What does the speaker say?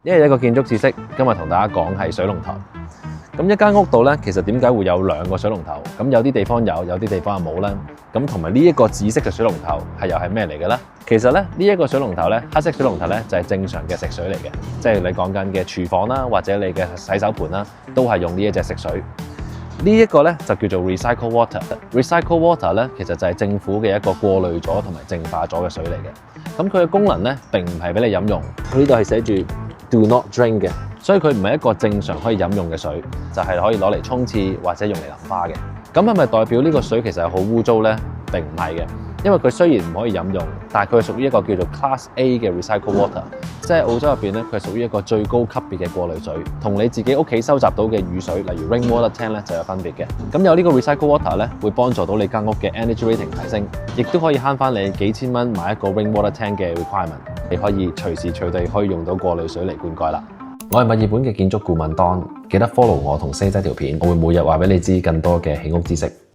一個建築知識，今日同大家講係水龍頭。咁一間屋度咧，其實點解會有兩個水龍頭？咁有啲地方有，有啲地方又冇啦。咁同埋呢一個紫色嘅水龍頭又係咩嚟嘅咧？其實咧呢一個水龍頭咧，黑色水龍頭咧就係正常嘅食水嚟嘅，即係你講緊嘅廚房啦，或者你嘅洗手盆啦，都係用呢一隻食水。呢一個咧就叫做 recycle water。recycle water 咧其實就係政府嘅一個過濾咗同埋淨化咗嘅水嚟嘅。咁佢嘅功能咧並唔係俾你飲用，佢呢度係寫住 do not drink 嘅，所以佢唔係一個正常可以飲用嘅水，就係可以攞嚟沖廁或者用嚟淋花嘅。咁係咪代表呢個水其實係好污糟咧？並唔係嘅，因為佢雖然唔可以飲用，但係佢係屬於一個叫做 Class A 嘅 recycle water， 即係澳洲入邊咧，佢係屬於一個最高級別嘅過濾水，同你自己屋企收集到嘅雨水，例如 rainwater tank 咧就有分別嘅。咁有呢個 recycle water 咧，會幫助到你間屋嘅 energy rating 提升，亦都可以慳翻你幾千蚊買一個 rainwater tank 嘅 requirement， 你可以隨時隨地可以用到過濾水嚟灌溉啦。我係墨爾本嘅建築顧問Don，記得 follow 我同 Say 仔條片，我會每日話俾你知更多嘅起屋知識。